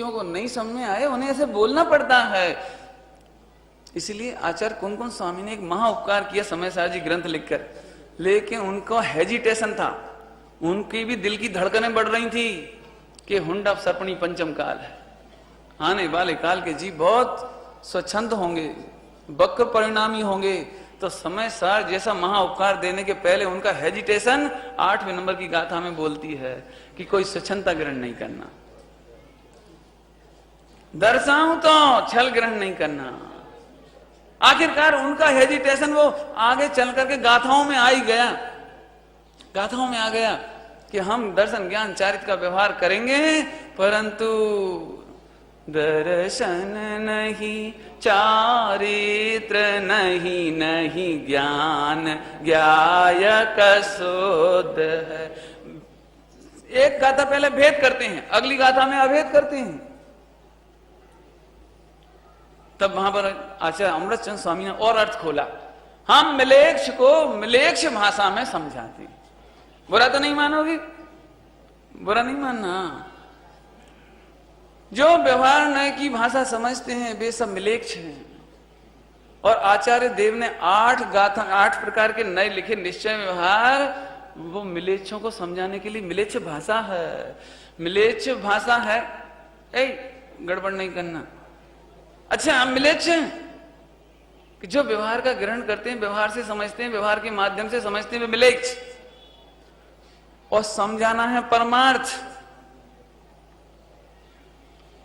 को नहीं समझ में आए, उन्हें ऐसे बोलना पड़ता है। इसलिए आचार्य कुंकुम स्वामी ने एक महा उपकार किया समय सार जी ग्रंथ लिखकर, लेकिन उनको हेजिटेशन था, उनकी भी दिल की धड़कनें बढ़ रही थी कि हुंडा सर्पणी पंचम काल है, आने वाले काल के जीव बहुत स्वच्छंद होंगे, वक्र परिणामी होंगे। तो समय सार जैसा महा उपकार देने के पहले उनका हेजिटेशन 8वें नंबर की गाथा में बोलती है कि कोई स्वच्छंदता ग्रहण नहीं करना, दर्शाऊं तो छल ग्रहण नहीं करना। आखिरकार उनका हेजिटेशन वो आगे चल करके गाथाओं में आ ही गया, गाथाओं में आ गया कि हम दर्शन ज्ञान चारित्र का व्यवहार करेंगे, परंतु दर्शन नहीं चारित्र नहीं, नहीं ज्ञान ज्ञायक शोध है। एक गाथा पहले भेद करते हैं, अगली गाथा में अभेद करते हैं। तब वहां पर आचार्य अमृतचंद स्वामी ने और अर्थ खोला, हम मिलेच्छ को मिलेच्छ भाषा में समझाते हैं। बुरा तो नहीं मानोगे, बुरा नहीं मानना। जो व्यवहार नय की भाषा समझते हैं वे सब मिलेच्छ हैं। और आचार्य देव ने 8 प्रकार के नए लिखे निश्चय व्यवहार, वो मिलेच्छों को समझाने के लिए मिलेच्छ भाषा है। मिलेच्छ भाषा है, गड़बड़ नहीं करना। अच्छा, हम मिलेच्छ हैं कि जो व्यवहार का ग्रहण करते हैं, व्यवहार से समझते हैं, व्यवहार के माध्यम से समझते हैं, वे मिलेच्छ। और समझाना है परमार्थ।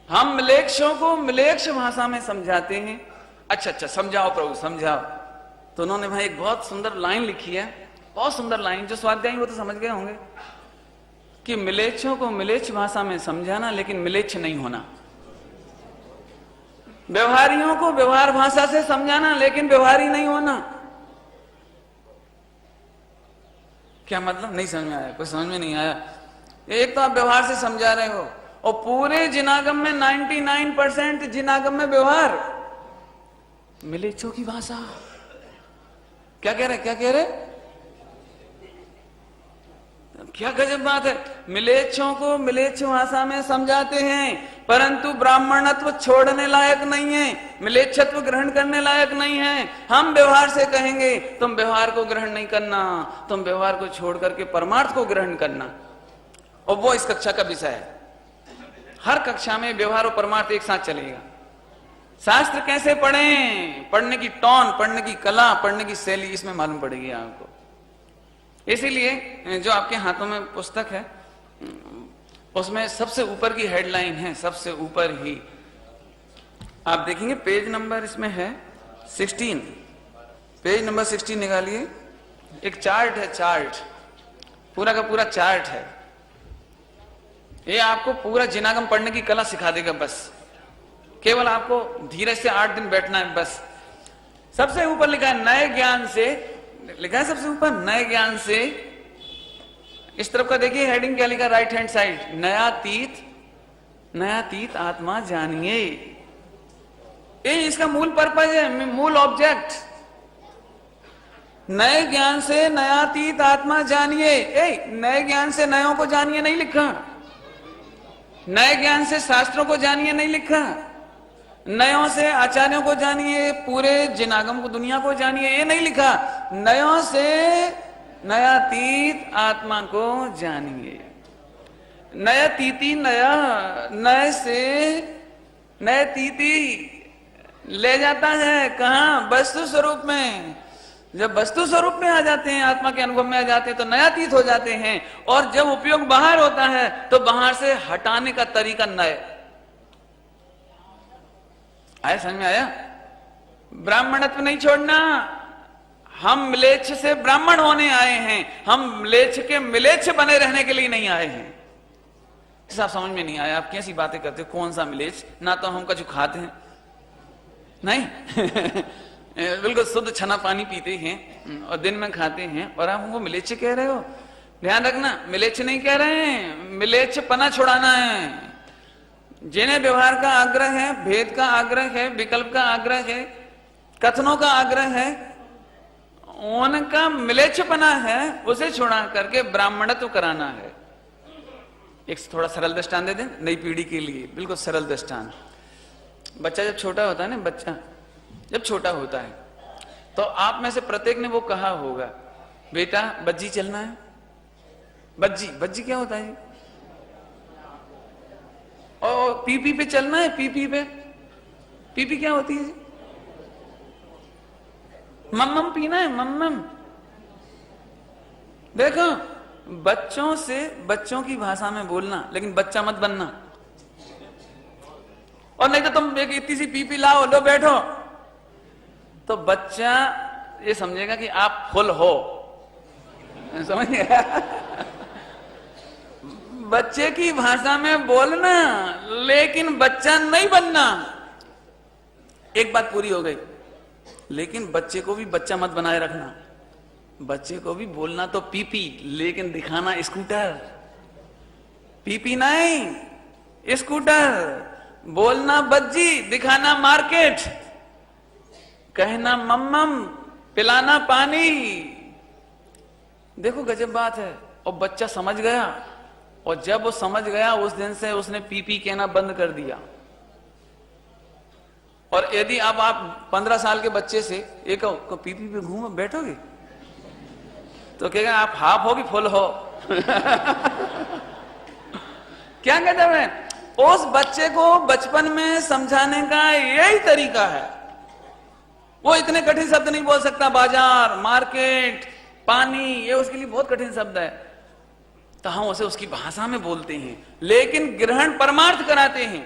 हम मिलेच्छों को मिलेच्छ भाषा में समझाते हैं। अच्छा समझाओ प्रभु समझाओ। तो उन्होंने भाई एक बहुत सुंदर लाइन लिखी है, बहुत सुंदर लाइन, जो स्वाध्यायी वो तो समझ गए होंगे कि मिलेच्छों को मिलेच्छ भाषा में समझाना, लेकिन मिलेच्छ नहीं होना। व्यवहारियों को व्यवहार भाषा से समझाना, लेकिन व्यवहारी नहीं होना। क्या मतलब? नहीं समझ में आया? कोई समझ में नहीं आया? एक तो आप व्यवहार से समझा रहे हो, और पूरे जिनागम में 99% जिनागम में व्यवहार मिलेच्छों की भाषा। क्या कह रहे, क्या कह रहे? क्या गजब बात है। मिलेच्छों को मिलेच्छ भाषा में समझाते हैं, परंतु ब्राह्मणत्व छोड़ने लायक नहीं है, मिलेच्छत्व ग्रहण करने लायक नहीं है। हम व्यवहार से कहेंगे तुम व्यवहार को ग्रहण नहीं करना, तुम व्यवहार को छोड़ करके परमार्थ को ग्रहण करना। और वो इस कक्षा का विषय है। हर कक्षा में व्यवहार और परमार्थ एक साथ चलेगा। शास्त्र कैसे पढ़ें, पढ़ने की टोन, पढ़ने की कला, पढ़ने की शैली, इसमें मालूम पड़ेगी आपको। इसीलिए जो आपके हाथों में पुस्तक है उसमें सबसे ऊपर की हेडलाइन है, सबसे ऊपर ही आप देखेंगे पेज नंबर इसमें है 16, पेज नंबर 16 निकालिए। एक चार्ट है, चार्ट पूरा का पूरा चार्ट है। ये आपको पूरा जिनागम पढ़ने की कला सिखा देगा। बस केवल आपको धीरे से 8 दिन बैठना है बस। सबसे ऊपर लिखा है नए ज्ञान से, लिखा है सबसे ऊपर नए ज्ञान से। इस तरफ का देखिए हेडिंग क्या लिखा, राइट हैंड साइड, नया तीत आत्मा जानिए। ये इसका मूल पर्पज है, मूल ऑब्जेक्ट। नए ज्ञान से नया तीत आत्मा जानिए। नए ज्ञान से नयों को जानिए नहीं लिखा, नए ज्ञान से शास्त्रों को जानिए नहीं लिखा, नयों से आचार्यों को जानिए, पूरे जिनागम को दुनिया को जानिए, ये नहीं लिखा। नयों से नयातीत आत्मा को जानिए। नयातीति नया, नए से नयातीति ले जाता है कहां? वस्तु स्वरूप में। जब वस्तु स्वरूप में आ जाते हैं, आत्मा के अनुभव में आ जाते हैं, तो नयातीत हो जाते हैं। और जब उपयोग बाहर होता है तो बाहर से हटाने का तरीका नए। आया, समझ में आया? ब्राह्मणत्व नहीं छोड़ना। हम मिलेच्छ से ब्राह्मण होने आए हैं, हम मिलेच्छ के मिलेच्छ बने रहने के लिए नहीं आए हैं। सब समझ में नहीं आया? आप कैसी बातें करते हो? कौन सा मिलेच्छ? ना तो हम कछु खाते हैं, नहीं बिल्कुल शुद्ध छना पानी पीते हैं और दिन में खाते हैं, और आप हमको मिलेच्छ कह रहे हो। ध्यान रखना, मिलेच्छ नहीं कह रहे हैं, मिलेच्छ पना छुड़ाना है। जिन्हें व्यवहार का आग्रह है, भेद का आग्रह है, विकल्प का आग्रह है, कथनों का आग्रह है, उनका मिलेच्छपना है, उसे छुड़ा करके ब्राह्मणत्व कराना है। एक थोड़ा सरल दृष्टांत दे दें नई पीढ़ी के लिए, बिल्कुल सरल दृष्टांत। बच्चा जब छोटा होता है ना, बच्चा जब छोटा होता है तो आप में से प्रत्येक ने वो कहा होगा, बेटा बज्जी चलना है। बज्जी, बज्जी क्या होता है जी? और पीपी पे चलना है, पीपी पे। पीपी क्या होती है जी? मम्मम पीना है, मम्मम। देखो, बच्चों से बच्चों की भाषा में बोलना, लेकिन बच्चा मत बनना। और नहीं तो तुम एक इतनी सी पीपी लाओ, लो बैठो, तो बच्चा ये समझेगा कि आप फुल हो। समझ गया? बच्चे की भाषा में बोलना, लेकिन बच्चा नहीं बनना। एक बात पूरी हो गई, लेकिन बच्चे को भी बच्चा मत बनाए रखना। बच्चे को भी बोलना तो पीपी, लेकिन दिखाना स्कूटर। पीपी नहीं, स्कूटर। बोलना बज्जी, दिखाना मार्केट। कहना मम्मम, पिलाना पानी। देखो गजब बात है। और बच्चा समझ गया, और जब वो समझ गया उस दिन से उसने पीपी कहना बंद कर दिया। और यदि अब आप 15 साल के बच्चे से एक पीपी पे घूमो बैठोगे तो कहेगा आप हाफ हो कि फुल हो। क्या कहते हैं? उस बच्चे को बचपन में समझाने का यही तरीका है। वो इतने कठिन शब्द नहीं बोल सकता, बाजार, मार्केट, पानी, ये उसके लिए बहुत कठिन शब्द है, तो हम उसे उसकी भाषा में बोलते हैं, लेकिन ग्रहण परमार्थ कराते हैं।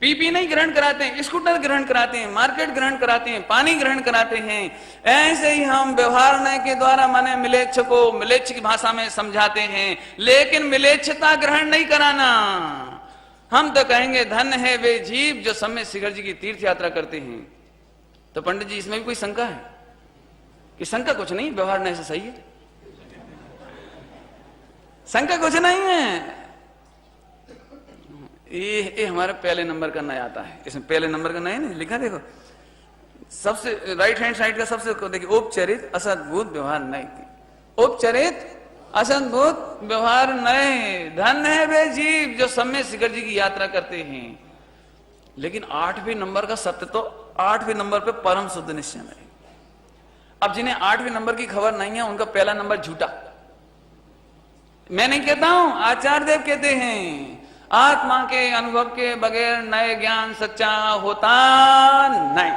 पीपी नहीं ग्रहण कराते हैं, स्कूटर ग्रहण कराते हैं, मार्केट ग्रहण कराते हैं, पानी ग्रहण कराते हैं। ऐसे ही हम व्यवहार नय के द्वारा माने मिलेच्छ को मिलेच्छ की भाषा में समझाते हैं, लेकिन मिलेच्छता ग्रहण नहीं कराना। हम तो कहेंगे धन्य है वे जीव जो समय शिखर जी की तीर्थ यात्रा करते हैं। तो पंडित जी इसमें भी कोई शंका है? कि शंका कुछ नहीं, व्यवहार नय से सही है, शंका कुछ नहीं है। ये हमारे पहले नंबर का नय आता है। इसमें पहले नंबर का नय नहीं लिखा, देखो सबसे राइट हैंड साइड का सबसे देखिए, उपचरित असद्भुत व्यवहार नय। उपचरित असद्भुत व्यवहार नय, धन्य है वे जीव जो समय शिखर जी की यात्रा करते हैं। लेकिन 8वें नंबर का सत्य तो 8वें नंबर पे परम शुद्ध निश्चय है। अब जिन्हें 8वें नंबर की खबर नहीं है, उनका पहला नंबर झूठा। मैं नहीं कहता हूं, आचार्य देव कहते हैं, आत्मा के अनुभव के बगैर नए ज्ञान सच्चा होता नहीं।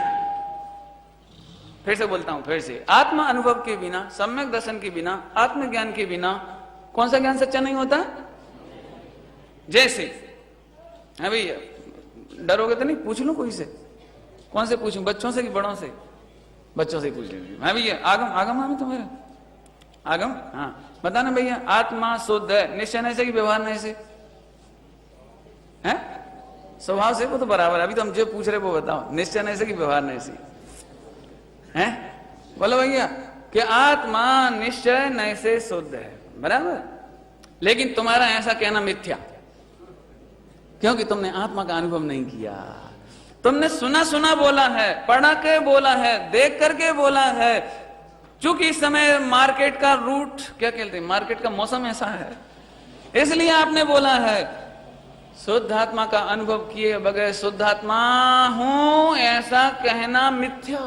फिर से बोलता हूं, फिर से, आत्मा अनुभव के बिना, सम्यक दर्शन के बिना, आत्मज्ञान के बिना कौन सा ज्ञान सच्चा नहीं होता? जैसे है भैया, डरोगे तो नहीं? पूछ लो कोई से। कौन से पूछूं, बच्चों से कि बड़ों से? बच्चों से पूछ लीजिए। हाँ भैया, आगम आगम आगम तुम्हारा आगम, हाँ बताना भैया। आत्मा शुद्ध है, निश्चय नहीं से कि व्यवहार नहीं से है? स्वभाव से वो तो बराबर है। अभी तो हम जो पूछ रहे वो बताओ, निश्चय नहीं से कि व्यवहार नहीं से है? बोलो भैया कि आत्मा निश्चय नहीं से शुद्ध है, बराबर। लेकिन तुम्हारा ऐसा कहना मिथ्या, क्योंकि तुमने आत्मा का अनुभव नहीं किया। तुमने सुना सुना बोला है, पढ़ा के बोला है, देख करके बोला है। चूंकि इस समय मार्केट का रूट क्या कहते हैं, मार्केट का मौसम ऐसा है, इसलिए आपने बोला है। शुद्ध आत्मा का अनुभव किए बगैर शुद्ध आत्मा हूं ऐसा कहना मिथ्या,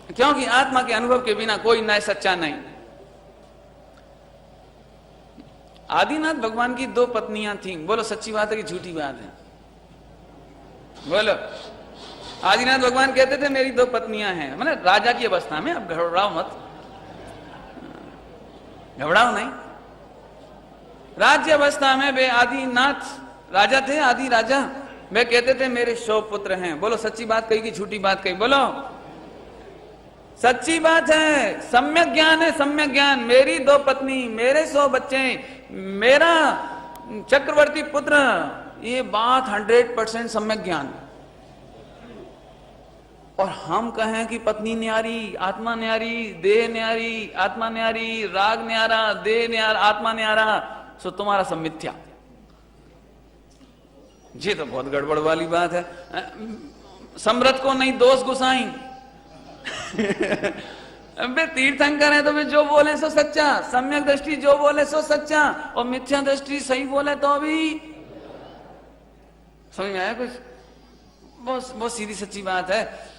क्योंकि आत्मा के अनुभव के बिना कोई नए सच्चा नहीं। आदिनाथ भगवान की 2 पत्नियां थीं। बोलो सच्ची बात है कि झूठी बात है? बोलो। आदिनाथ भगवान कहते थे मेरी 2 पत्नियां हैं, मतलब राजा की अवस्था में। अब घबराओ मत, घबराओ नहीं। राज्य अवस्था में वे आदिनाथ राजा थे, आदि राजा। वे कहते थे मेरे 100 पुत्र हैं। बोलो सच्ची बात कही कि झूठी बात कही? बोलो सच्ची बात है, सम्यक ज्ञान है, सम्यक ज्ञान। मेरी 2 पत्नी, मेरे 100 बच्चे, मेरा चक्रवर्ती पुत्र, ये बात 100% सम्यक ज्ञान। और हम कहें कि पत्नी न्यारी, आत्मा न्यारी, देह न्यारी, आत्मा न्यारी, राग न्यारा, देह न्यारा, आत्मा न्यारा, सो तुम्हारा सब मिथ्या। ये तो बहुत गड़बड़ वाली बात है। समरथ को नहीं दोष गुसाई अबे तीर्थंकर है तो वे जो बोले सो सच्चा, सम्यक दृष्टि जो बोले सो सच्चा, और मिथ्या दृष्टि सही बोले तो भी समझ में आया कुछ? बहुत बहुत सीधी सच्ची बात है।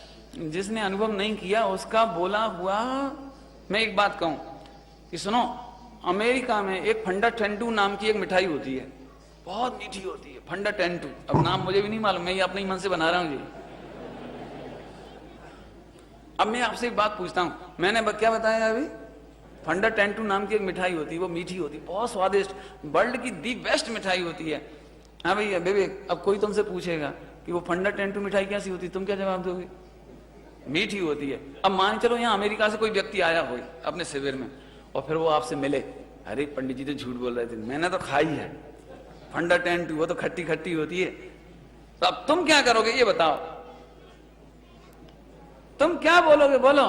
जिसने अनुभव नहीं किया उसका बोला हुआ। मैं एक बात कहूं कि सुनो, अमेरिका में एक फंडा टेंटू नाम की एक मिठाई होती है, बहुत मीठी होती है, फंडा टेंटू। अब नाम मुझे भी नहीं मालूम, मैं ये अपने ही मन से बना रहा हूं जी। अब मैं आपसे एक बात पूछता हूं, मैंने क्या बताया अभी? फंडा टेंटू नाम की एक मिठाई होती है, वो मीठी होती है, बहुत स्वादिष्ट, वर्ल्ड की दी बेस्ट मिठाई होती है। हाँ भैया बेबे, अब कोई तुमसे पूछेगा कि वो फंडा टेंटू मिठाई कैसी होती है, तुम क्या जवाब दोगे? मीठी होती है। अब मान चलो यहाँ अमेरिका से कोई व्यक्ति आया हो अपने शिविर में, और फिर वो आपसे मिले, अरे पंडित जी तो झूठ बोल रहे थे, मैंने तो खाई है फंडा टेंटू, वो तो खट्टी खट्टी होती है। तो अब तुम क्या करोगे ये बताओ, तुम क्या बोलोगे? बोलो।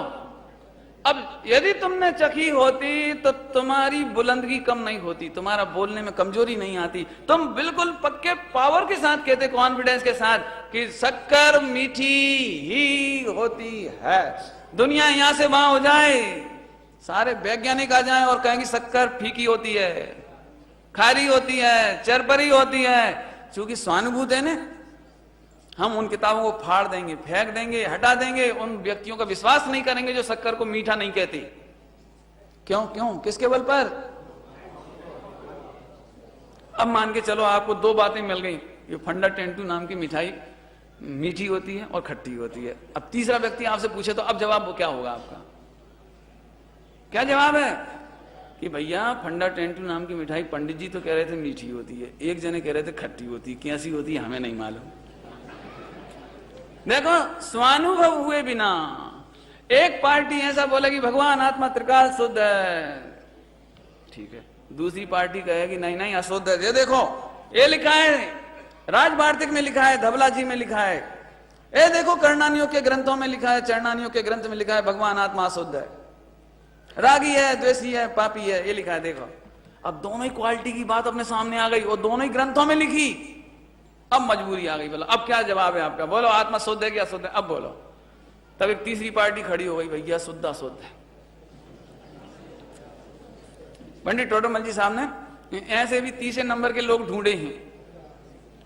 अब यदि तुमने चखी होती तो तुम्हारी बुलंदगी कम नहीं होती, तुम्हारा बोलने में कमजोरी नहीं आती, तुम बिल्कुल पक्के पावर के साथ कहते, कॉन्फिडेंस के साथ, कि शक्कर मीठी ही होती है। दुनिया यहां से वहां हो जाए, सारे वैज्ञानिक आ जाएं और कहेंगे शक्कर फीकी होती है, खारी होती है, चरपरी होती है, क्योंकि स्वानुभूत है ना। हम उन किताबों को फाड़ देंगे, फेंक देंगे, हटा देंगे, उन व्यक्तियों का विश्वास नहीं करेंगे जो शक्कर को मीठा नहीं कहते। क्यों क्यों किसके बल पर? अब मान के चलो आपको दो बातें मिल गई, ये फंडा टेंटू नाम की मिठाई मीठी होती है और खट्टी होती है। अब तीसरा व्यक्ति आपसे पूछे तो अब जवाब क्या होगा आपका? क्या जवाब है कि भैया फंडा टेंटू नाम की मिठाई पंडित जी तो कह रहे थे मीठी होती है, एक जने कह रहे थे खट्टी होती है, कैसी होती है हमें नहीं मालूम। देखो, स्वानुभव हुए बिना एक पार्टी ऐसा बोलेगी भगवान आत्मा त्रिकाल शुद्ध है, ठीक है, दूसरी पार्टी कहेगी नहीं नहीं अशुद्ध है। ये देखो, ये लिखा है राजवार्तिक में, लिखा है धबला जी में, लिखा है, ये देखो कर्णानियों के ग्रंथों में लिखा है, चरणानियों के ग्रंथ में लिखा है भगवान आत्मा अशुद्ध है, रागी है, द्वेषी है, पापी है, ये लिखा है। देखो, अब दोनों ही क्वालिटी की बात अपने सामने आ गई और दोनों ही ग्रंथों में लिखी। अब मजबूरी आ गई, बोलो अब क्या जवाब है आपका? बोलो आत्मा शुद्ध है कि अशुद्ध है? अब बोलो। तब एक तीसरी पार्टी खड़ी हो गई, भैया शुद्ध अशुद्ध है। पंडित टोडरमल जी साहब ने ऐसे भी तीसरे नंबर के लोग ढूंढे हैं।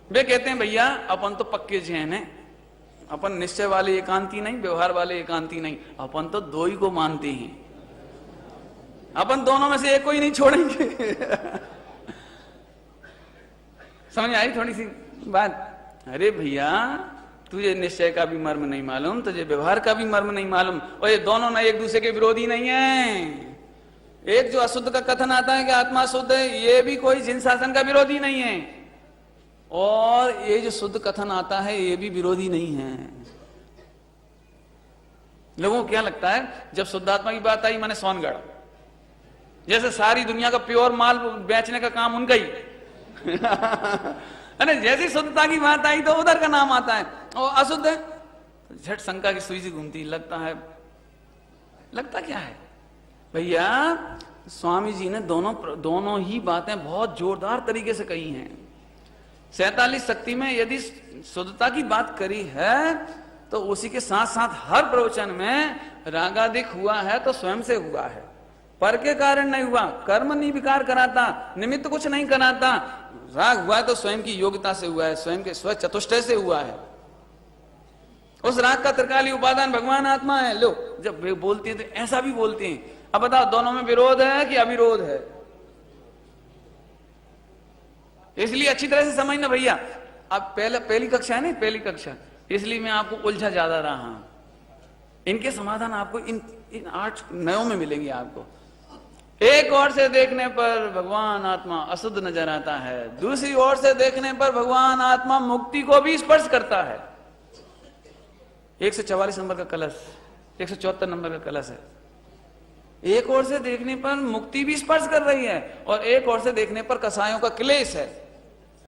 वे कहते हैं भैया अपन तो पक्के जैन हैं, अपन निश्चय वाले एकांती नहीं, व्यवहार वाले एकांती नहीं, अपन तो दो ही को मानते हैं, अपन दोनों में से एक को ही नहीं छोड़ेंगे। समझ आई थोड़ी सी बात? अरे भैया तुझे निश्चय का भी मर्म नहीं मालूम, तुझे व्यवहार का भी मर्म नहीं मालूम, और ये दोनों ना एक दूसरे के विरोधी नहीं है। एक जो अशुद्ध का कथन आता है कि आत्मा शुद्ध है, ये भी कोई जिन शासन का विरोधी नहीं है, और ये जो शुद्ध कथन आता है ये भी विरोधी नहीं है। लोगों को क्या लगता है जब शुद्धात्मा की बात आई माने सोनगढ़, जैसे सारी दुनिया का प्योर माल बेचने का काम उनका ही। अरे जैसी शुद्धता की बात आई तो उधर का नाम आता है, और अशुद्ध है झट शंका की सुई से घूमती, लगता क्या है भैया? स्वामी जी ने दोनों ही बातें बहुत जोरदार तरीके से कही हैं। 47 शक्ति में यदि शुद्धता की बात करी है तो उसी के साथ साथ हर प्रवचन में रागादिक हुआ है तो स्वयं से हुआ है, पर के कारण नहीं हुआ, कर्म नहीं विकार कराता, निमित्त कुछ नहीं कराता। राग हुआ है तो स्वयं की योग्यता से हुआ है, स्वयं के स्व चतुष्टय से हुआ है। उस राग का त्रिकाली उपादान भगवान आत्मा है। लो, जब वे बोलते हैं तो ऐसा भी बोलते हैं। अब बताओ दोनों में विरोध है कि अविरोध है? इसलिए अच्छी तरह से समझना भैया। अब पहली कक्षा है ना, पहली कक्षा, इसलिए मैं आपको उलझा ज्यादा रहा हूं। इनके समाधान आपको इन 8 नयों में मिलेंगे आपको। एक ओर से देखने पर भगवान आत्मा अशुद्ध नजर आता है, दूसरी ओर से देखने पर भगवान आत्मा मुक्ति को भी स्पर्श करता है। 144 नंबर का कलश, 174 नंबर का कलश है। एक ओर से देखने पर मुक्ति भी स्पर्श कर रही है और एक ओर से देखने पर कसायों का क्लेश है।